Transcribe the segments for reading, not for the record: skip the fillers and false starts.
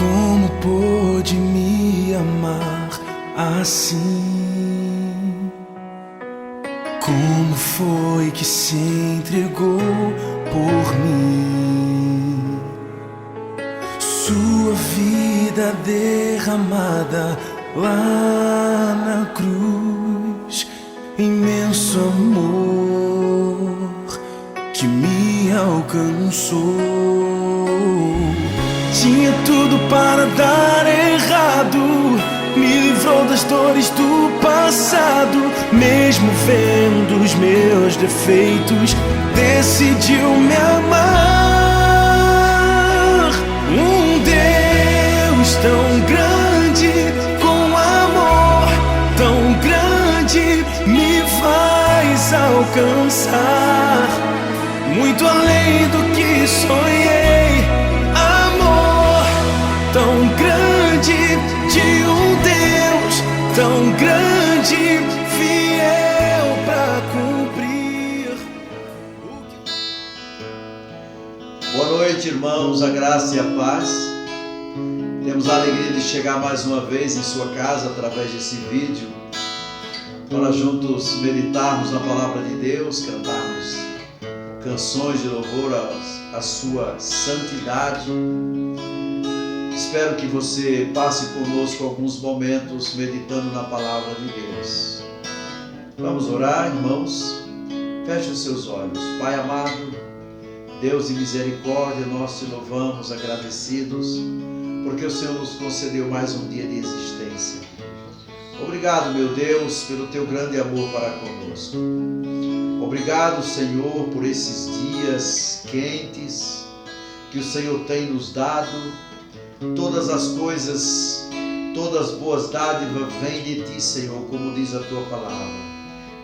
Como pôde me amar assim? Como foi que se entregou por mim? Sua vida derramada lá na cruz, imenso amor que me alcançou. Tinha tudo para dar errado, me livrou das dores do passado. Mesmo vendo os meus defeitos, decidiu me amar. Um Deus tão grande, com amor tão grande, me faz alcançar muito além do que sonhei. Amor tão grande, de um Deus tão grande, fiel pra cumprir. Boa noite, irmãos, a graça e a paz. Temos a alegria de chegar mais uma vez em sua casa através desse vídeo, para juntos meditarmos na palavra de Deus, cantarmos canções de louvor à sua santidade. Espero que você passe conosco alguns momentos meditando na palavra de Deus. Vamos orar, irmãos? Feche os seus olhos. Pai amado, Deus de misericórdia, nós te louvamos agradecidos, porque o Senhor nos concedeu mais um dia de existência. Obrigado, meu Deus, pelo teu grande amor para conosco. Obrigado, Senhor, por esses dias quentes que o Senhor tem nos dado. Todas as coisas, todas as boas dádivas vêm de ti, Senhor, como diz a tua palavra.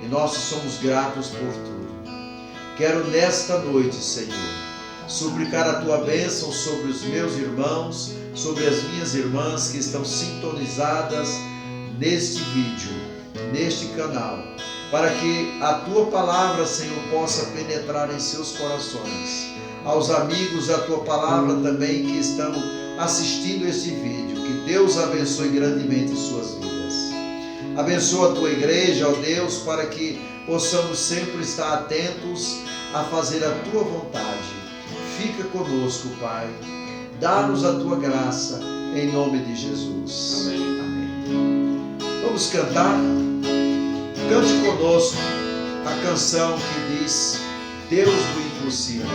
E nós somos gratos por tudo. Quero nesta noite, Senhor, suplicar a tua bênção sobre os meus irmãos, sobre as minhas irmãs que estão sintonizadas neste vídeo, neste canal, para que a tua palavra, Senhor, possa penetrar em seus corações. Aos amigos da tua palavra também que estão assistindo este vídeo, que Deus abençoe grandemente suas vidas. Abençoa a tua igreja, ó Deus, para que possamos sempre estar atentos a fazer a tua vontade. Fica conosco, Pai. Dá-nos a tua graça, em nome de Jesus. Amém. Amém. Vamos cantar? Cante conosco a canção que diz Deus do impossível.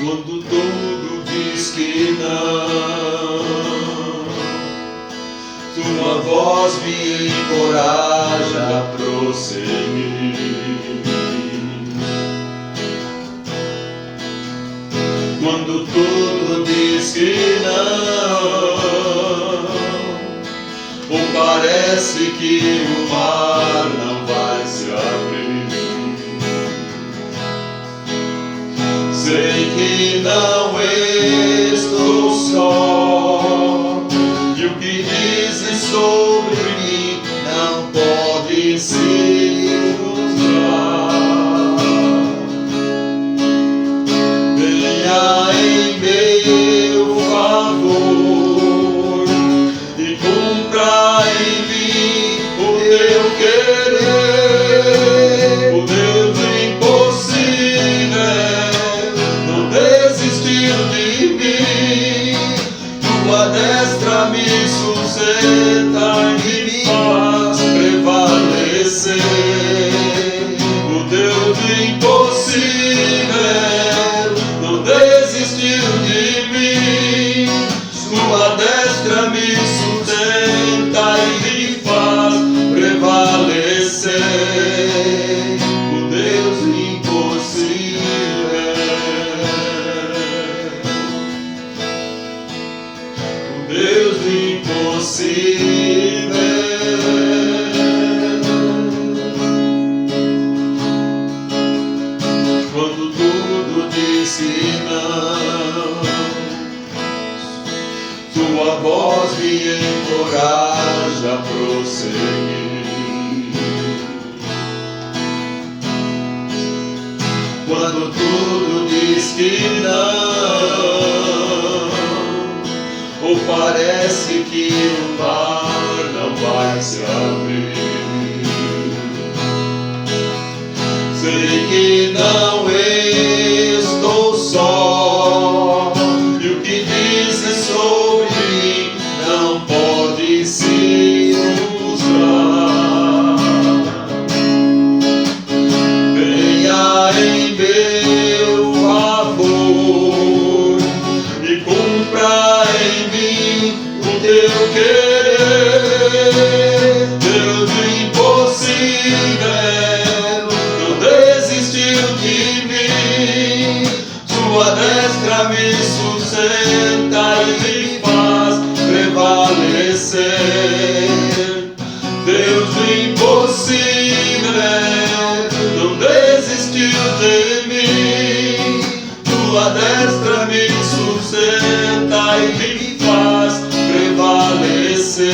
Quando tudo diz que não, tua voz me encoraja a prosseguir. Quando tudo diz que não, ou parece que o mar não vai se abrir, sei que não estou só, e o que dizes sobre mim não pode se frustrar. Venha em meu favor e cumpra em mim o teu querer. O Deus impossível não desistiu de mim. Tua destra me sustenta e me faz prevalecer. quando tudo diz que não, ou parece que o mar não vai se abrir. Sei que não estou só, e o que dizem sobre mim não pode se frustrar. Venha em meu favor e cumpra em mim o teu querer. Deus do impossível não desistiu de mim. Sua destra me sustenta e me faz prevalecer. Deus do impossível não desistiu de mim. Tua destra me sustenta e me faz prevalecer.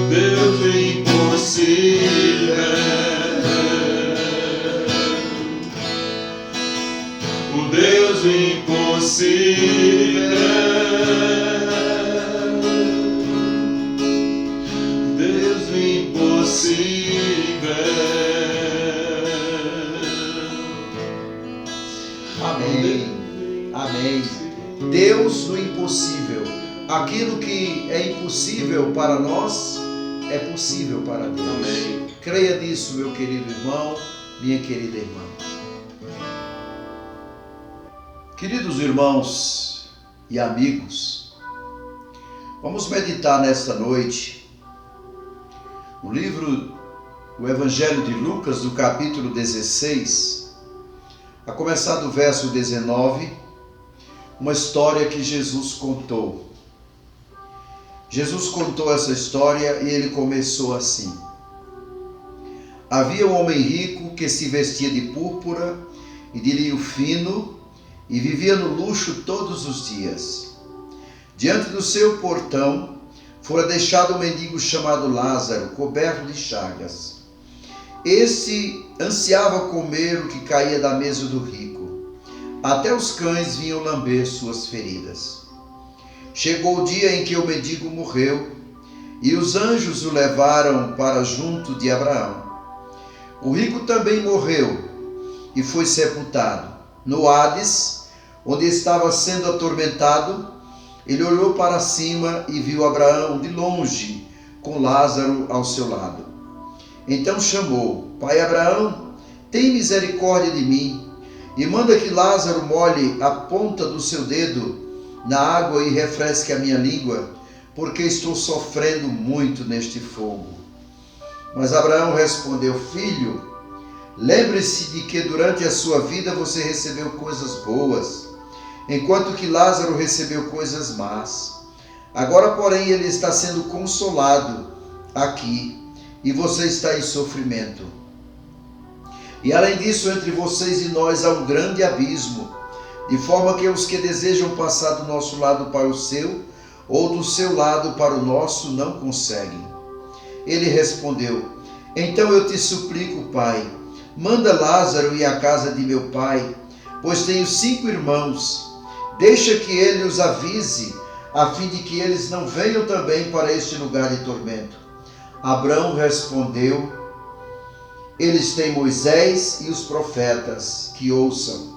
Deus do impossível, o Deus do impossível, Deus do impossível. Amém. Amém. Deus do impossível. Aquilo que é impossível para nós é possível para Deus. Amém. Creia nisso, meu querido irmão, minha querida irmã. Queridos irmãos e amigos, vamos meditar nesta noite no livro, o Evangelho de Lucas, do capítulo 16, a começar do verso 19, uma história que Jesus contou. Jesus contou essa história e ele começou assim: Havia um homem rico que se vestia de púrpura e de linho fino e vivia no luxo todos os dias. Diante do seu portão fora deixado um mendigo chamado Lázaro, coberto de chagas. Este ansiava comer o que caía da mesa do rico. Até os cães vinham lamber suas feridas. Chegou o dia em que o mendigo morreu, e os anjos o levaram para junto de Abraão. O rico também morreu e foi sepultado. No Hades, onde estava sendo atormentado, ele olhou para cima e viu Abraão de longe, com Lázaro ao seu lado. Então chamou: Pai Abraão, tem misericórdia de mim, e manda que Lázaro molhe a ponta do seu dedo na água e refresque a minha língua, porque estou sofrendo muito neste fogo. Mas Abraão respondeu: Filho, lembre-se de que durante a sua vida você recebeu coisas boas, enquanto que Lázaro recebeu coisas más. Agora, porém, ele está sendo consolado aqui, e você está em sofrimento. E além disso, entre vocês e nós há um grande abismo, de forma que os que desejam passar do nosso lado para o seu, ou do seu lado para o nosso, não conseguem. Ele respondeu: Então eu te suplico, Pai, manda Lázaro ir à casa de meu pai, pois tenho 5 irmãos. Deixa que ele os avise, a fim de que eles não venham também para este lugar de tormento. Abraão respondeu: Eles têm Moisés e os profetas, que ouçam.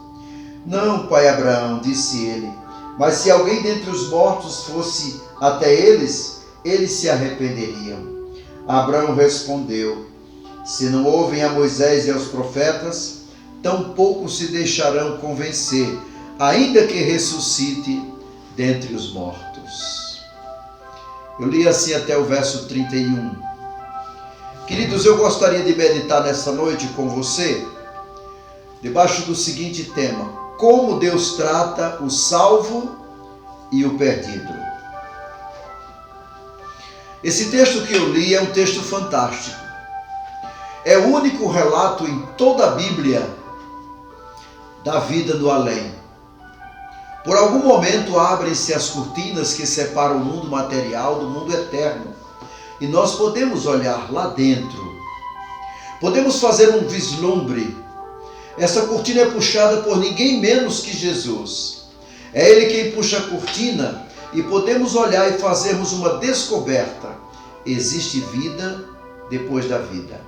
Não, pai Abraão, disse ele, mas se alguém dentre os mortos fosse até eles, eles se arrependeriam. Abraão respondeu: Se não ouvem a Moisés e aos profetas, tampouco se deixarão convencer, ainda que ressuscite dentre os mortos. Eu li assim até o verso 31. Queridos, eu gostaria de meditar nessa noite com você, debaixo do seguinte tema: como Deus trata o salvo e o perdido. Esse texto que eu li é um texto fantástico. É o único relato em toda a Bíblia da vida do além. Por algum momento abrem-se as cortinas que separam o mundo material do mundo eterno, e nós podemos olhar lá dentro. Podemos fazer um vislumbre Essa cortina é puxada por ninguém menos que Jesus. É Ele quem puxa a cortina e podemos olhar e fazermos uma descoberta. Existe vida depois da vida.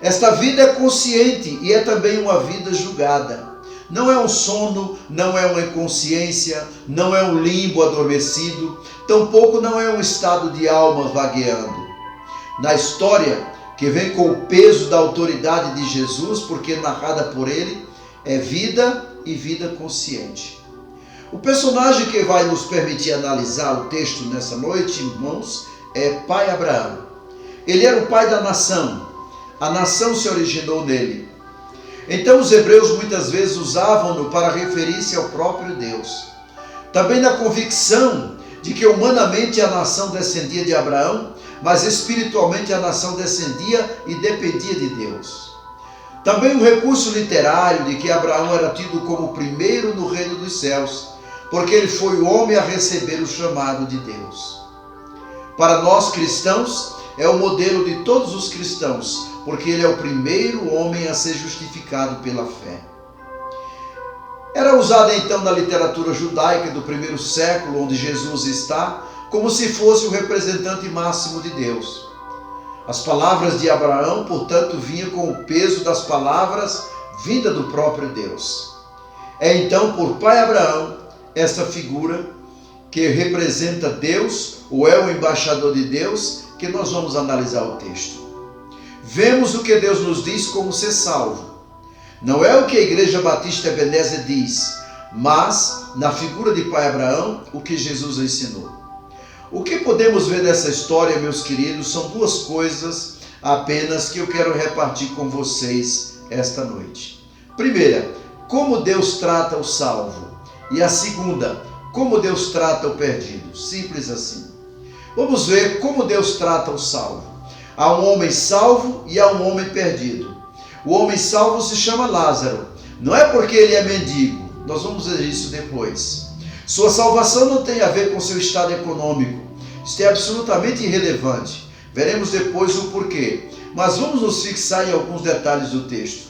Esta vida é consciente e é também uma vida julgada. Não é um sono, não é uma inconsciência, não é um limbo adormecido, tampouco não é um estado de alma vagueando. Na história, que vem com o peso da autoridade de Jesus, porque narrada por ele, é vida e vida consciente. O personagem que vai nos permitir analisar o texto nessa noite, irmãos, é Pai Abraão. Ele era o pai da nação. A nação se originou nele. Então os hebreus muitas vezes usavam-no para referir-se ao próprio Deus. Também na convicção de que humanamente a nação descendia de Abraão, mas espiritualmente a nação descendia e dependia de Deus. Também o recurso literário de que Abraão era tido como o primeiro no reino dos céus, porque ele foi o homem a receber o chamado de Deus. Para nós cristãos, é o modelo de todos os cristãos, porque ele é o primeiro homem a ser justificado pela fé. Era usada então na literatura judaica do primeiro século, onde Jesus está, como se fosse o representante máximo de Deus. As palavras de Abraão, portanto, vinham com o peso das palavras vinda do próprio Deus. É então por Pai Abraão, esta figura que representa Deus, ou é o embaixador de Deus, que nós vamos analisar o texto. Vemos o que Deus nos diz como ser salvo. Não é o que a Igreja Batista Ebenezer diz, mas, na figura de Pai Abraão, o que Jesus ensinou. O que podemos ver nessa história, meus queridos, são duas coisas apenas que eu quero repartir com vocês esta noite. Primeira, como Deus trata o salvo. E a segunda, como Deus trata o perdido. Simples assim. Vamos ver como Deus trata o salvo. Há um homem salvo e há um homem perdido. O homem salvo se chama Lázaro. Não é porque ele é mendigo. Nós vamos ver isso depois. Sua salvação não tem a ver com seu estado econômico. Isso é absolutamente irrelevante. Veremos depois o porquê. Mas vamos nos fixar em alguns detalhes do texto.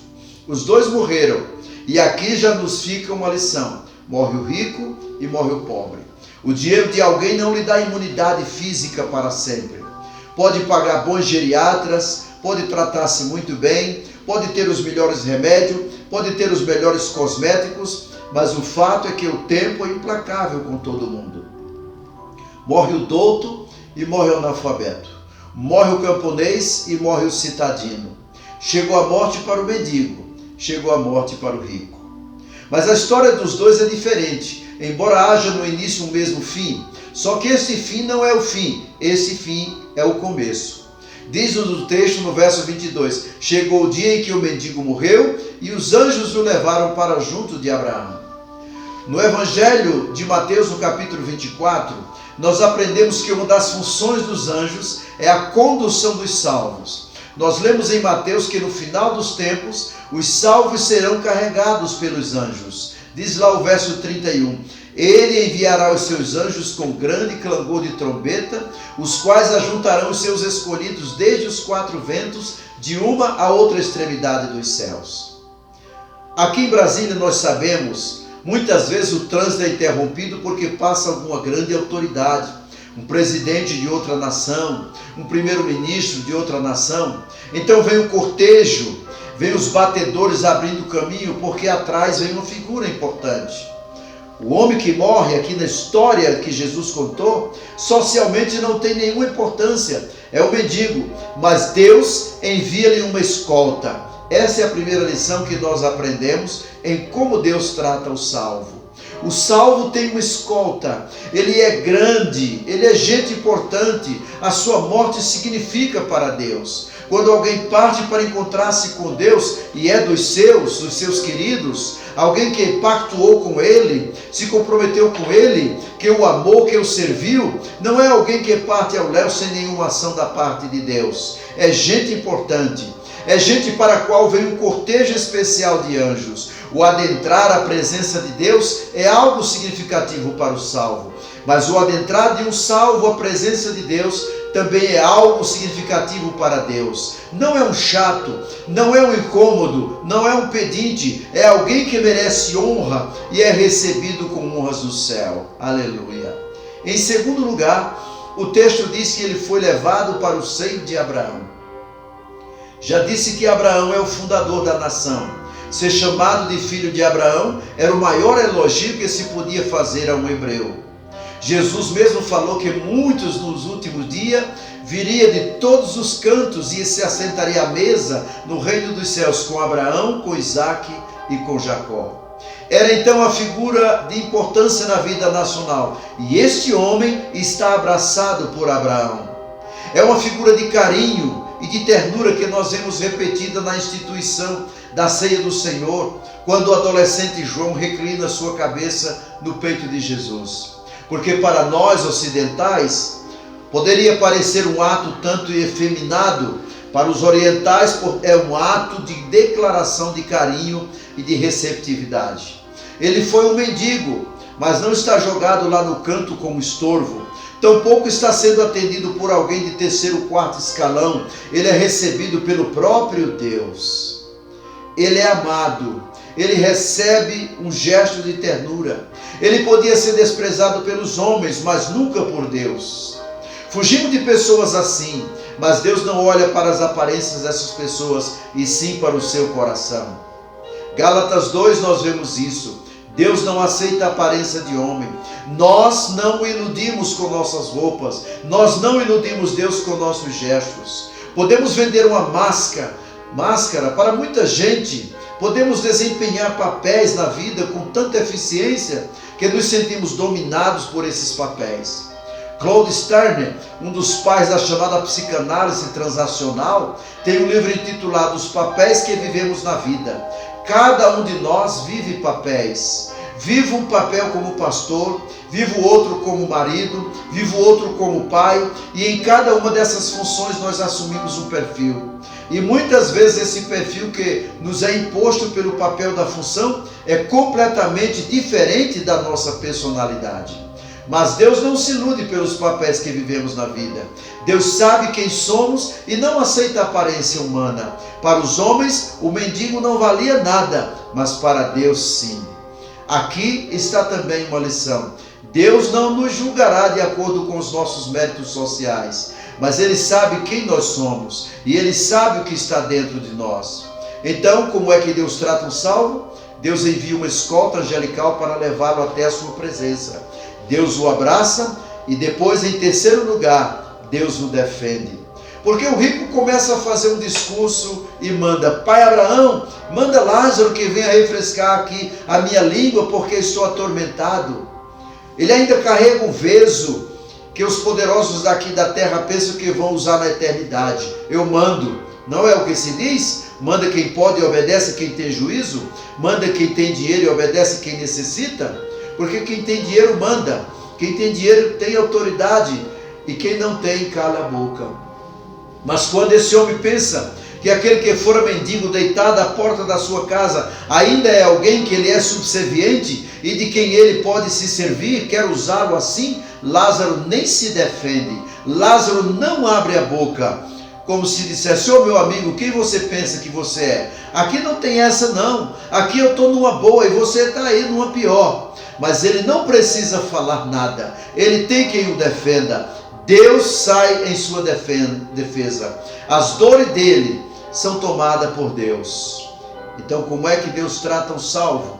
Os dois morreram. E aqui já nos fica uma lição. Morre o rico e morre o pobre. O dinheiro de alguém não lhe dá imunidade física para sempre. Pode pagar bons geriatras, pode tratar-se muito bem, pode ter os melhores remédios, pode ter os melhores cosméticos, mas o fato é que o tempo é implacável com todo mundo. Morre o douto e morre o analfabeto. Morre o camponês e morre o citadino. Chegou a morte para o mendigo, chegou a morte para o rico. Mas a história dos dois é diferente, embora haja no início um mesmo fim. Só que esse fim não é o fim, esse fim é o começo. Diz-nos o texto no verso 22, chegou o dia em que o mendigo morreu e os anjos o levaram para junto de Abraão. No Evangelho de Mateus, no capítulo 24, nós aprendemos que uma das funções dos anjos é a condução dos salvos. Nós lemos em Mateus que no final dos tempos, os salvos serão carregados pelos anjos. Diz lá o verso 31, ele enviará os seus anjos com grande clangor de trombeta, os quais ajuntarão os seus escolhidos desde os quatro ventos, de uma a outra extremidade dos céus. Aqui em Brasília nós sabemos, muitas vezes o trânsito é interrompido porque passa alguma grande autoridade, um presidente de outra nação, um primeiro-ministro de outra nação. Então vem o cortejo, vem os batedores abrindo caminho, porque atrás vem uma figura importante. O homem que morre aqui na história que Jesus contou, socialmente não tem nenhuma importância, é o mendigo, mas Deus envia-lhe uma escolta. Essa é a primeira lição que nós aprendemos em como Deus trata o salvo. O salvo tem uma escolta, ele é grande, ele é gente importante, a sua morte significa para Deus. Quando alguém parte para encontrar-se com Deus e é dos seus queridos, alguém que pactuou com Ele, se comprometeu com Ele, que o amou, que o serviu, não é alguém que parte ao léu sem nenhuma ação da parte de Deus. É gente importante, é gente para a qual vem um cortejo especial de anjos. O adentrar a presença de Deus é algo significativo para o salvo. Mas o adentrar de um salvo à presença de Deus também é algo significativo para Deus. Não é um chato, não é um incômodo, não é um pedinte, é alguém que merece honra e é recebido com honras no céu. Aleluia. Em segundo lugar, o texto diz que ele foi levado para o seio de Abraão. Já disse que Abraão é o fundador da nação. Ser chamado de filho de Abraão era o maior elogio que se podia fazer a um hebreu. Jesus mesmo falou que muitos nos últimos dias viria de todos os cantos e se assentaria à mesa no reino dos céus com Abraão, com Isaque e com Jacó. Era então a figura de importância na vida nacional, e este homem está abraçado por Abraão. É uma figura de carinho e de ternura que nós vemos repetida na instituição da ceia do Senhor, quando o adolescente João reclina sua cabeça no peito de Jesus. Porque para nós ocidentais, poderia parecer um ato tanto efeminado, para os orientais é um ato de declaração de carinho e de receptividade. Ele foi um mendigo, mas não está jogado lá no canto como estorvo. Tampouco está sendo atendido por alguém de terceiro ou quarto escalão. Ele é recebido pelo próprio Deus. Ele é amado. Ele recebe um gesto de ternura. Ele podia ser desprezado pelos homens, mas nunca por Deus. Fugimos de pessoas assim, mas Deus não olha para as aparências dessas pessoas, e sim para o seu coração. Gálatas 2 nós vemos isso. Deus não aceita a aparência de homem. Nós não o iludimos com nossas roupas. Nós não iludimos Deus com nossos gestos. Podemos vender uma máscara para muita gente. Podemos desempenhar papéis na vida com tanta eficiência que nos sentimos dominados por esses papéis. Claude Steiner, um dos pais da chamada psicanálise transacional, tem um livro intitulado Os Papéis que Vivemos na Vida. Cada um de nós vive papéis. Vivo um papel como pastor, vivo outro como marido, vivo outro como pai, e em cada uma dessas funções nós assumimos um perfil. E muitas vezes esse perfil que nos é imposto pelo papel da função é completamente diferente da nossa personalidade. Mas Deus não se ilude pelos papéis que vivemos na vida. Deus sabe quem somos e não aceita a aparência humana. Para os homens, o mendigo não valia nada, mas para Deus sim. Aqui está também uma lição. Deus não nos julgará de acordo com os nossos méritos sociais, mas Ele sabe quem nós somos e Ele sabe o que está dentro de nós. Então, como é que Deus trata um salvo? Deus envia uma escolta angelical para levá-lo até a sua presença. Deus o abraça e depois, em terceiro lugar, Deus o defende. Porque o rico começa a fazer um discurso e manda: Pai Abraão, manda Lázaro que venha refrescar aqui a minha língua, porque estou atormentado. Ele ainda carrega um veso que os poderosos daqui da terra pensam que vão usar na eternidade. Eu mando. Não é o que se diz? Manda quem pode e obedece quem tem juízo? Manda quem tem dinheiro e obedece quem necessita? Porque quem tem dinheiro manda. Quem tem dinheiro tem autoridade. E quem não tem, cala a boca. Mas quando esse homem pensa que aquele que fora mendigo deitado à porta da sua casa ainda é alguém que ele é subserviente e de quem ele pode se servir, quer usá-lo assim, Lázaro nem se defende. Lázaro não abre a boca, como se dissesse: ô meu amigo, quem você pensa que você é? Aqui não tem essa não, aqui eu estou numa boa e você está aí numa pior. Mas ele não precisa falar nada, ele tem quem o defenda. Deus sai em sua defesa. As dores dele são tomadas por Deus. Então, como é que Deus trata um salvo?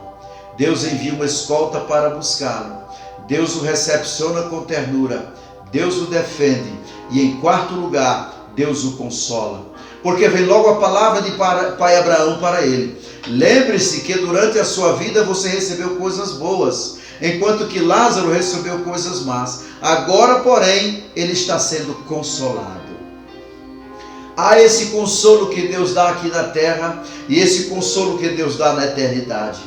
Deus envia uma escolta para buscá-lo. Deus o recepciona com ternura. Deus o defende. E em quarto lugar, Deus o consola. Porque vem logo a palavra de Pai Abraão para ele. Lembre-se que durante a sua vida você recebeu coisas boas, enquanto que Lázaro recebeu coisas más. Agora, porém, ele está sendo consolado. Há esse consolo que Deus dá aqui na terra e esse consolo que Deus dá na eternidade.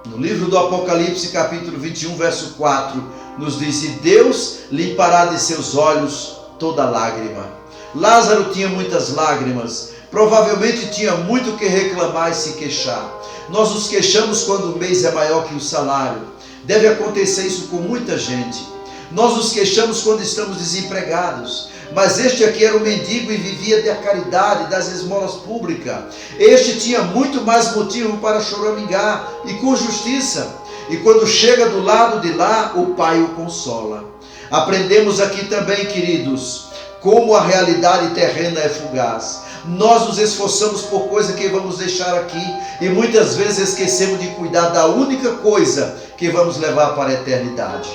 No livro do Apocalipse, capítulo 21, verso 4, nos diz: e Deus limpará de seus olhos toda lágrima. Lázaro tinha muitas lágrimas, provavelmente tinha muito que reclamar e se queixar. Nós nos queixamos quando o mês é maior que o salário. Deve acontecer isso com muita gente. Nós nos queixamos quando estamos desempregados, mas este aqui era um mendigo e vivia da caridade, das esmolas públicas. Este tinha muito mais motivo para choramingar, e com justiça. E quando chega do lado de lá, o Pai o consola. Aprendemos aqui também, queridos, como a realidade terrena é fugaz. Nós nos esforçamos por coisa que vamos deixar aqui e muitas vezes esquecemos de cuidar da única coisa que vamos levar para a eternidade.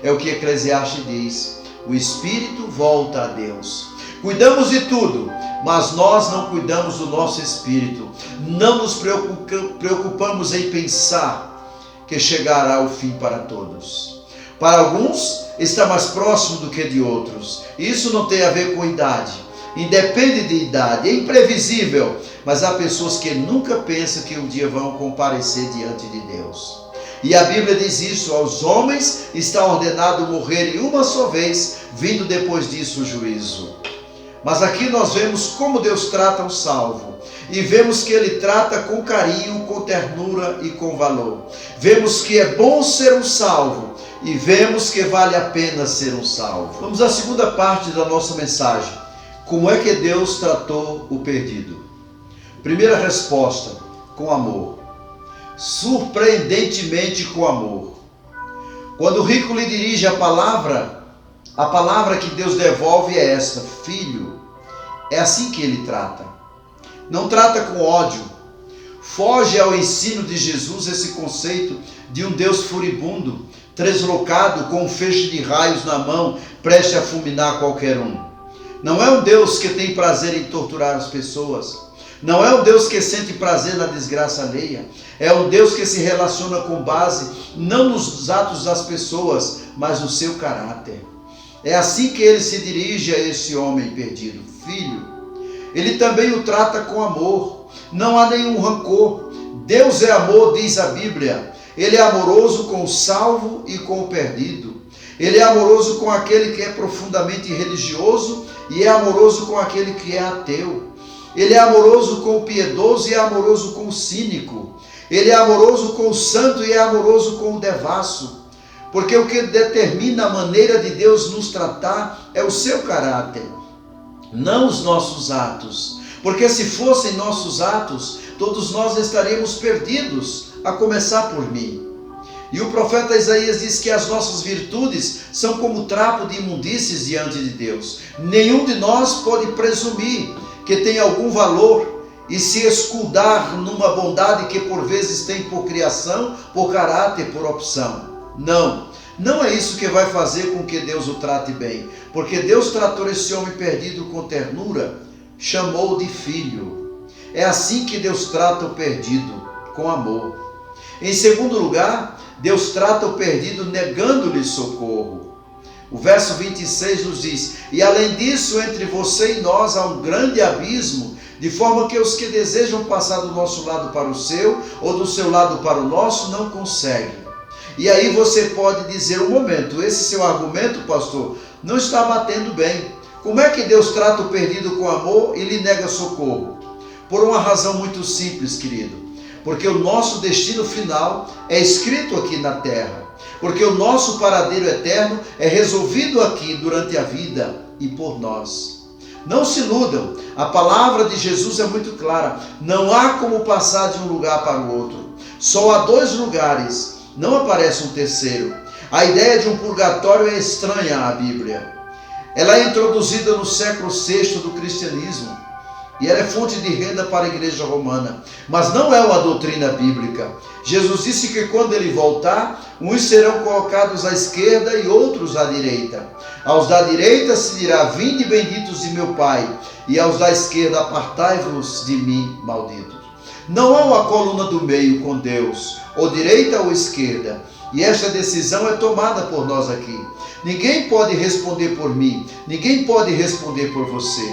É o que Eclesiastes diz: o espírito volta a Deus. Cuidamos de tudo, mas nós não cuidamos do nosso espírito. Não nos preocupamos em pensar que chegará o fim para todos. Para alguns está mais próximo do que de outros. Isso não tem a ver com idade. Independe de idade, é imprevisível, mas há pessoas que nunca pensam que um dia vão comparecer diante de Deus. E a Bíblia diz isso: aos homens está ordenado morrerem uma só vez, vindo depois disso o juízo. Mas aqui nós vemos como Deus trata o salvo, e vemos que Ele trata com carinho, com ternura e com valor. Vemos que é bom ser um salvo, e vemos que vale a pena ser um salvo. Vamos à segunda parte da nossa mensagem: como é que Deus tratou o perdido? Primeira resposta: com amor. Surpreendentemente com amor. Quando o rico lhe dirige a palavra que Deus devolve é esta: filho. É assim que Ele trata. Não trata com ódio. Foge ao ensino de Jesus esse conceito de um Deus furibundo, deslocado, com um feixe de raios na mão, preste a fulminar qualquer um. Não é um Deus que tem prazer em torturar as pessoas. Não é um Deus que sente prazer na desgraça alheia. É um Deus que se relaciona com base não nos atos das pessoas, mas no seu caráter. É assim que Ele se dirige a esse homem perdido: filho. Ele também o trata com amor. Não há nenhum rancor. Deus é amor, diz a Bíblia. Ele é amoroso com o salvo e com o perdido. Ele é amoroso com aquele que é profundamente religioso e é amoroso com aquele que é ateu. Ele é amoroso com o piedoso e é amoroso com o cínico. Ele é amoroso com o santo e é amoroso com o devasso. Porque o que determina a maneira de Deus nos tratar é o seu caráter, não os nossos atos. Porque se fossem nossos atos, todos nós estaríamos perdidos, a começar por mim. E o profeta Isaías diz que as nossas virtudes são como trapo de imundícies diante de Deus. Nenhum de nós pode presumir que tem algum valor e se escudar numa bondade que por vezes tem por criação, por caráter, por opção. Não é isso que vai fazer com que Deus o trate bem, porque Deus tratou esse homem perdido com ternura, chamou de filho. É assim que Deus trata o perdido, com amor. Em segundo lugar, Deus trata o perdido negando-lhe socorro. O verso 26 nos diz: e além disso, entre você e nós há um grande abismo, de forma que os que desejam passar do nosso lado para o seu, ou do seu lado para o nosso, não conseguem. E aí você pode dizer: um momento, esse seu argumento, pastor, não está batendo bem. Como é que Deus trata o perdido com amor e lhe nega socorro? Por uma razão muito simples, querido. Porque o nosso destino final é escrito aqui na terra. Porque o nosso paradeiro eterno é resolvido aqui durante a vida e por nós. Não se iludam, a palavra de Jesus é muito clara. Não há como passar de um lugar para o outro. Só há dois lugares, não aparece um terceiro. A ideia de um purgatório é estranha à Bíblia. Ela é introduzida no século VI do cristianismo. E ela é fonte de renda para a igreja romana. Mas não é uma doutrina bíblica. Jesus disse que quando Ele voltar, uns serão colocados à esquerda e outros à direita. Aos da direita se dirá: vinde benditos de meu Pai. E aos da esquerda: apartai-vos de mim, malditos. Não há uma coluna do meio com Deus, ou direita ou esquerda. E esta decisão é tomada por nós aqui. Ninguém pode responder por mim, ninguém pode responder por você.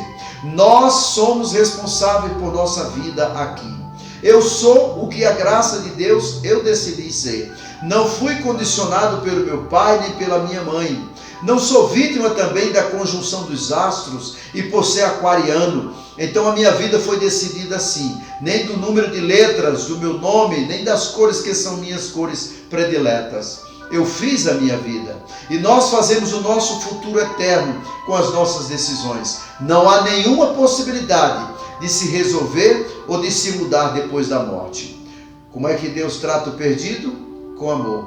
Nós somos responsáveis por nossa vida aqui. Eu sou o que a graça de Deus eu decidi ser. Não fui condicionado pelo meu pai nem pela minha mãe. Não sou vítima também da conjunção dos astros e por ser aquariano. Então a minha vida foi decidida assim. Nem do número de letras do meu nome, nem das cores que são minhas cores prediletas. eu fiz a minha vida. E nós fazemos o nosso futuro eterno com as nossas decisões. Não há nenhuma possibilidade de se resolver ou de se mudar depois da morte. Como é que Deus trata o perdido? Com amor,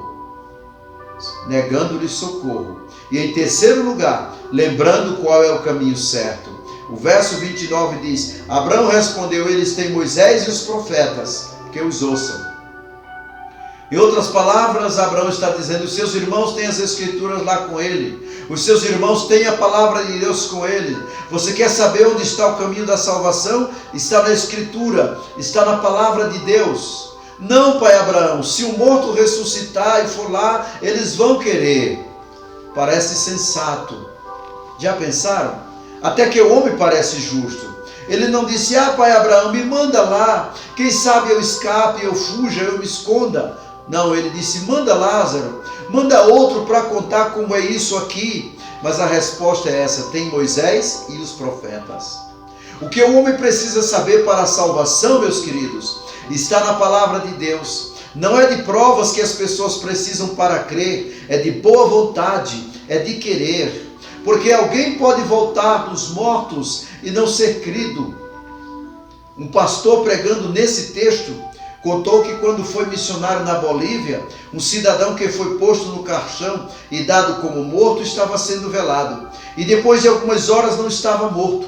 negando-lhe socorro. E em terceiro lugar, lembrando qual é o caminho certo. O verso 29 diz: Abraão respondeu, eles têm Moisés e os profetas, que os ouçam. Em outras palavras, Abraão está dizendo, os seus irmãos têm as escrituras lá com ele. Os seus irmãos têm a palavra de Deus com ele. Você quer saber onde está o caminho da salvação? Está na escritura, está na palavra de Deus. Não, pai Abraão, se o morto ressuscitar e for lá, eles vão querer. Parece sensato. Já pensaram? Até que o homem parece justo. Ele não disse, pai Abraão, me manda lá. Quem sabe eu escape, eu fuja, eu me esconda. Não, ele disse, manda Lázaro, manda outro para contar como é isso aqui. Mas a resposta é essa, tem Moisés e os profetas. O que o homem precisa saber para a salvação, meus queridos, está na palavra de Deus. Não é de provas que as pessoas precisam para crer, é de boa vontade, é de querer. Porque alguém pode voltar dos mortos e não ser crido. Um pastor pregando nesse texto contou que quando foi missionário na Bolívia, um cidadão que foi posto no caixão e dado como morto estava sendo velado. E depois de algumas horas não estava morto.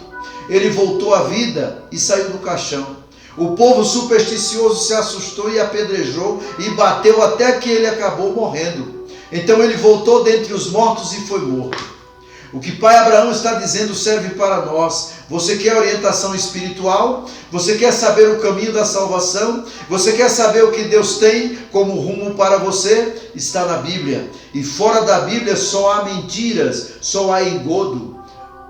Ele voltou à vida e saiu do caixão. O povo supersticioso se assustou e apedrejou e bateu até que ele acabou morrendo. Então ele voltou dentre os mortos e foi morto. O que pai Abraão está dizendo serve para nós. Você quer orientação espiritual? Você quer saber o caminho da salvação? Você quer saber o que Deus tem como rumo para você? Está na Bíblia. E fora da Bíblia só há mentiras, só há engodo.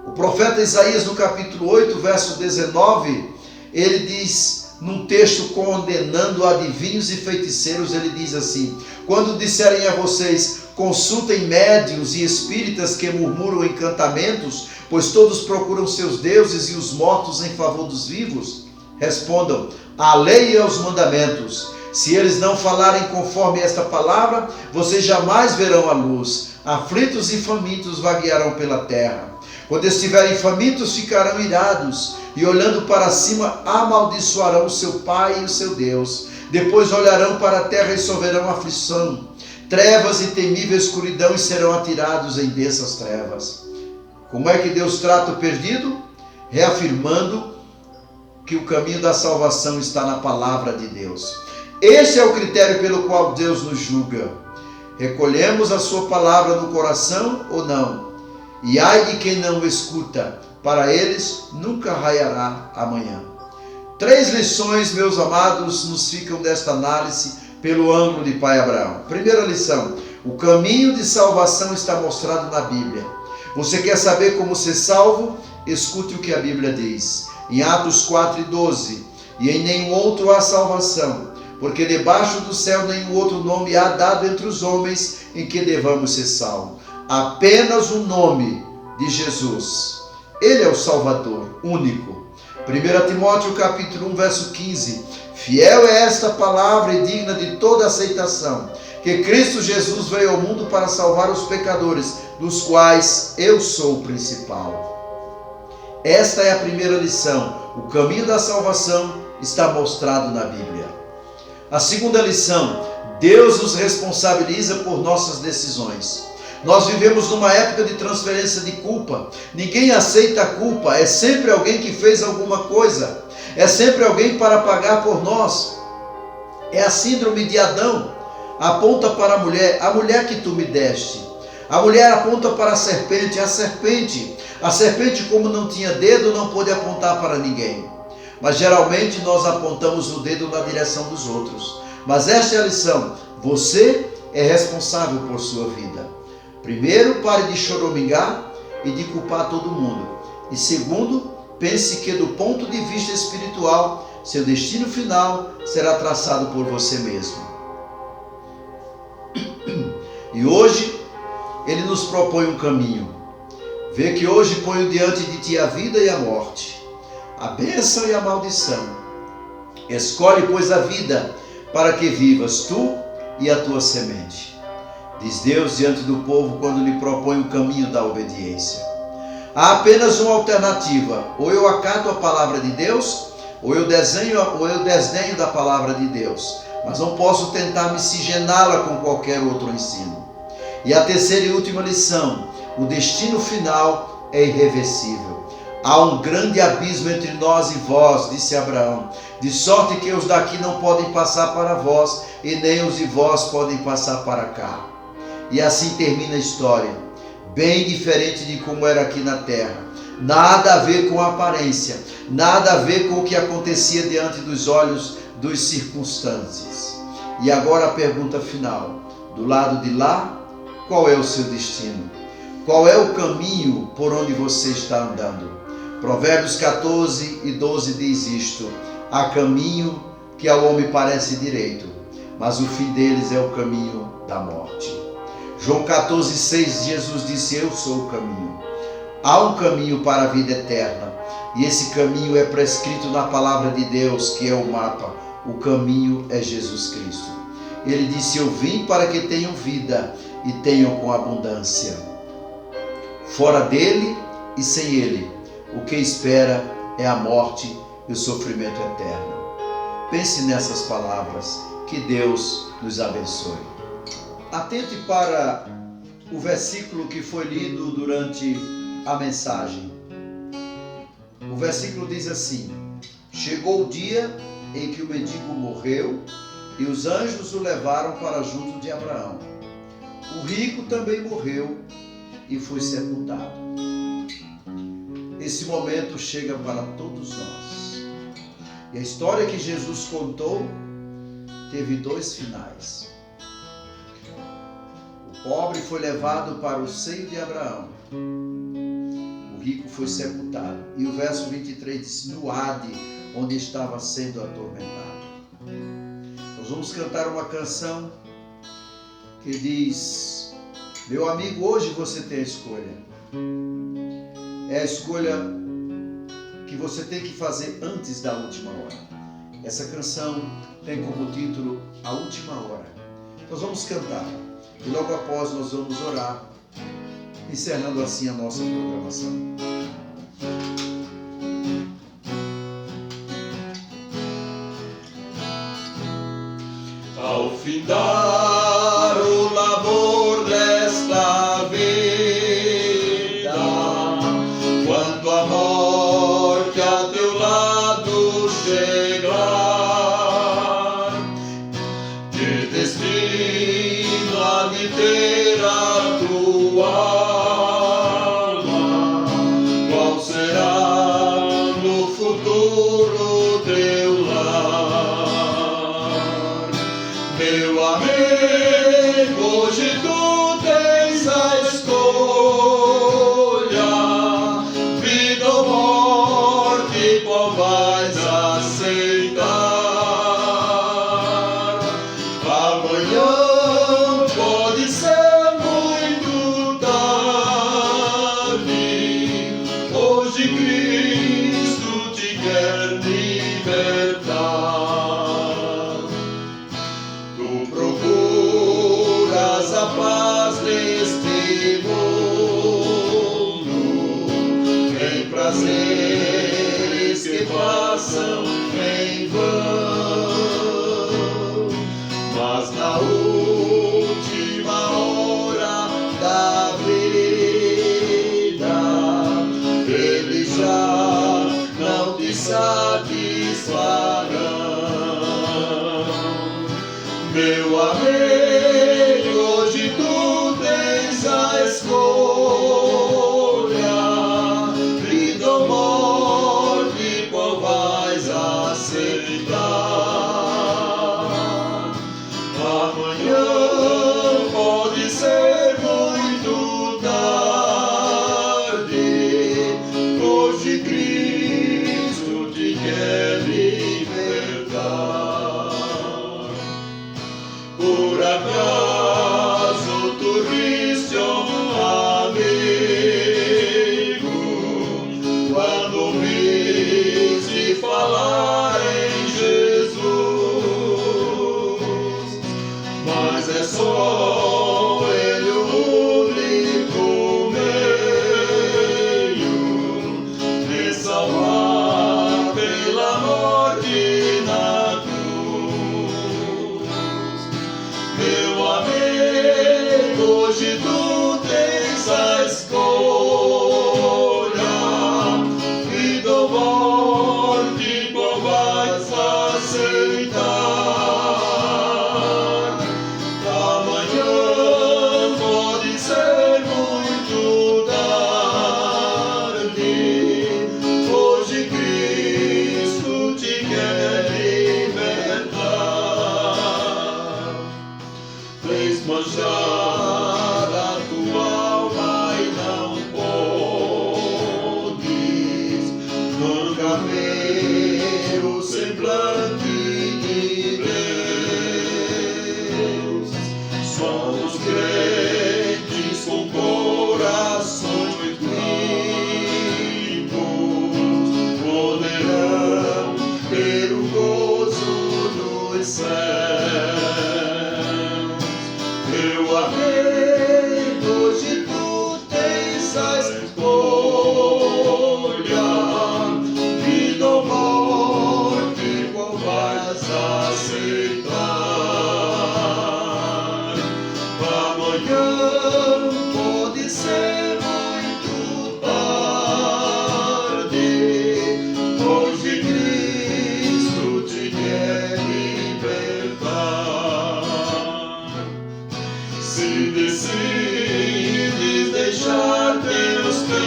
O profeta Isaías, no capítulo 8, verso 19, ele diz, num texto condenando adivinhos e feiticeiros, ele diz assim, quando disserem a vocês, consultem médiuns e espíritas que murmuram encantamentos, pois todos procuram seus deuses e os mortos em favor dos vivos, respondam, a lei e aos mandamentos. Se eles não falarem conforme esta palavra, vocês jamais verão a luz. Aflitos e famintos vaguearão pela terra. Quando estiverem famintos, ficarão irados, e olhando para cima, amaldiçoarão o seu pai e o seu Deus. Depois olharão para a terra e sofrerão aflição. Trevas e temível escuridão, e serão atirados em densas trevas. Como é que Deus trata o perdido? Reafirmando que o caminho da salvação está na palavra de Deus. Esse é o critério pelo qual Deus nos julga. Recolhemos a sua palavra no coração ou não? E ai de quem não escuta, para eles nunca raiará amanhã. 3 lições, meus amados, nos ficam desta análise pelo ângulo de pai Abraão. Primeira lição, o caminho de salvação está mostrado na Bíblia. Você quer saber como ser salvo? Escute o que a Bíblia diz. Em Atos 4:12, e em nenhum outro há salvação, porque debaixo do céu nenhum outro nome há dado entre os homens em que devamos ser salvos. Apenas o nome de Jesus. Ele é o Salvador único. 1 Timóteo capítulo 1, verso 15. Fiel é esta palavra e digna de toda aceitação, que Cristo Jesus veio ao mundo para salvar os pecadores, dos quais eu sou o principal. Esta é a primeira lição. O caminho da salvação está mostrado na Bíblia. A segunda lição, Deus nos responsabiliza por nossas decisões. Nós vivemos numa época de transferência de culpa. Ninguém aceita a culpa, é sempre alguém que fez alguma coisa. É sempre alguém para pagar por nós. É a síndrome de Adão. Aponta para a mulher que tu me deste. A mulher aponta para a serpente. A serpente, como não tinha dedo, não pôde apontar para ninguém. Mas geralmente nós apontamos o dedo na direção dos outros. Mas esta é a lição. Você é responsável por sua vida. Primeiro, pare de choramingar e de culpar todo mundo. E segundo, pense que do ponto de vista espiritual, seu destino final será traçado por você mesmo. E hoje, Ele nos propõe um caminho. Vê que hoje ponho diante de ti a vida e a morte, a bênção e a maldição. Escolhe, pois, a vida, para que vivas tu e a tua semente. diz Deus diante do povo quando lhe propõe o caminho da obediência. Há apenas uma alternativa: ou eu acato a palavra de Deus, ou eu desdenho da palavra de Deus, mas não posso tentar miscigená-la com qualquer outro ensino. E a terceira e última lição: o destino final é irreversível. Há um grande abismo entre nós e vós, disse Abraão, de sorte que os daqui não podem passar para vós, e nem os de vós podem passar para cá. E assim termina a história, bem diferente de como era aqui na terra. Nada a ver com a aparência, nada a ver com o que acontecia diante dos olhos dos circunstantes. E agora a pergunta final: do lado de lá, qual é o seu destino? Qual é o caminho por onde você está andando? Provérbios 14 e 12 diz isto: há caminho que ao homem parece direito, mas o fim deles é o caminho da morte. João 14, 6, Jesus disse: eu sou o caminho. Há um caminho para a vida eterna, e esse caminho é prescrito na palavra de Deus, que é o mapa. O caminho é Jesus Cristo. Ele disse: eu vim para que tenham vida e tenham com abundância. Fora dele e sem ele, o que espera é a morte e o sofrimento eterno. Pense nessas palavras. Que Deus nos abençoe. Atente para o versículo que foi lido durante a mensagem. O versículo diz assim: chegou o dia em que o mendigo morreu e os anjos o levaram para junto de Abraão. O rico também morreu e foi sepultado. Esse momento chega para todos nós. E a história que Jesus contou teve dois finais. O pobre foi levado para o seio de Abraão. O rico foi sepultado. E o verso 23 diz: no Hade, onde estava sendo atormentado. Nós vamos cantar uma canção que diz: meu amigo, hoje você tem a escolha. É a escolha que você tem que fazer antes da última hora. Essa canção tem como título A Última Hora. Nós vamos cantar e logo após nós vamos orar, encerrando assim a nossa programação. Ao findar o labor desta vida, quando a morte a teu lado chegar, que destino há de ter a tua alma? Qual será no futuro teu lar? Meu amigo, hoje tu tens a escolha, vida ou morte, qual vais aceitar? Amanhã pode ser muito tarde, hoje Cristo te quer libertar. Tu procuras a paz neste mundo, em prazeres que passam em vão, mas na última hora da vida, eles já não te satisfarão. Meu amigo, hoje tu tens a escolha, vida ou morte, qual vais aceitar? Amanhã pode ser muito tarde, hoje Cristo te quer libertar. Por semblante de Deus. Somos crentes com corações limpos, poderão ter o gozo dos céus. Eu amei, hoje tu tens a escolha, vida ou morte, qual vais aceitar? Amanhã pode ser muito tarde, hoje Cristo te quer libertar. Se decides deixar teus pecados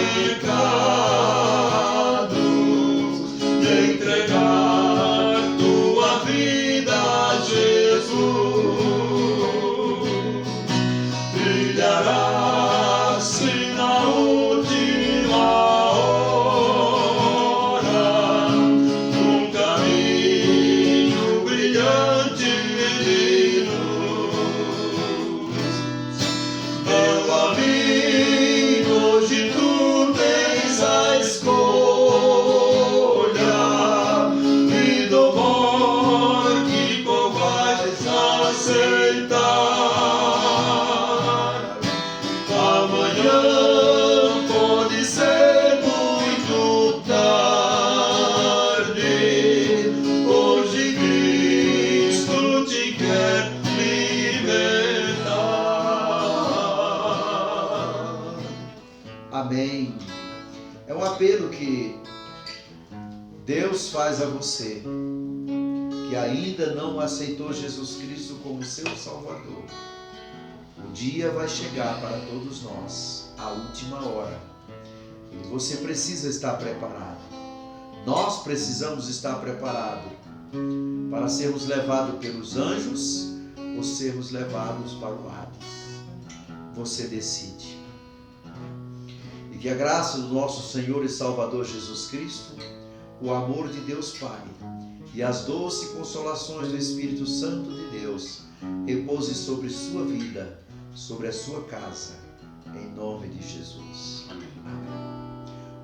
e entregar tua vida a Jesus, brilhará assim na última hora um caminho brilhante de luz. Meu amigo, hoje tu tens a escolha, vida ou morte, qual vais aceitar? Amanhã pode ser muito tarde, hoje Cristo te quer libertar. Amém. É um apelo que Deus faz a você que ainda não aceitou Jesus Cristo como seu Salvador. O dia vai chegar para todos nós, a última hora, e você precisa estar preparado. Nós precisamos estar preparados para sermos levados pelos anjos ou sermos levados para o Hades. Você decide. E que a graça do nosso Senhor e Salvador Jesus Cristo, o amor de Deus Pai e as doces consolações do Espírito Santo de Deus repouse sobre sua vida, sobre a sua casa, em nome de Jesus. Amém.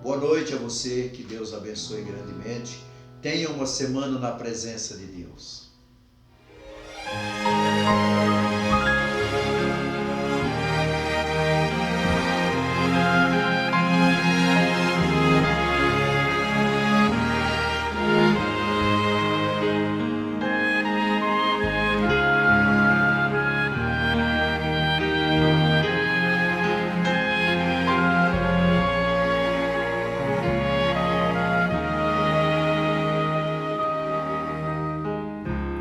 Boa noite a você, que Deus abençoe grandemente. Tenha uma semana na presença de Deus.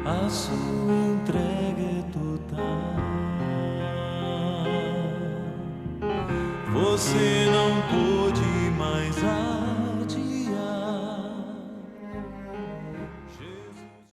A sua entrega é total. Você não pode mais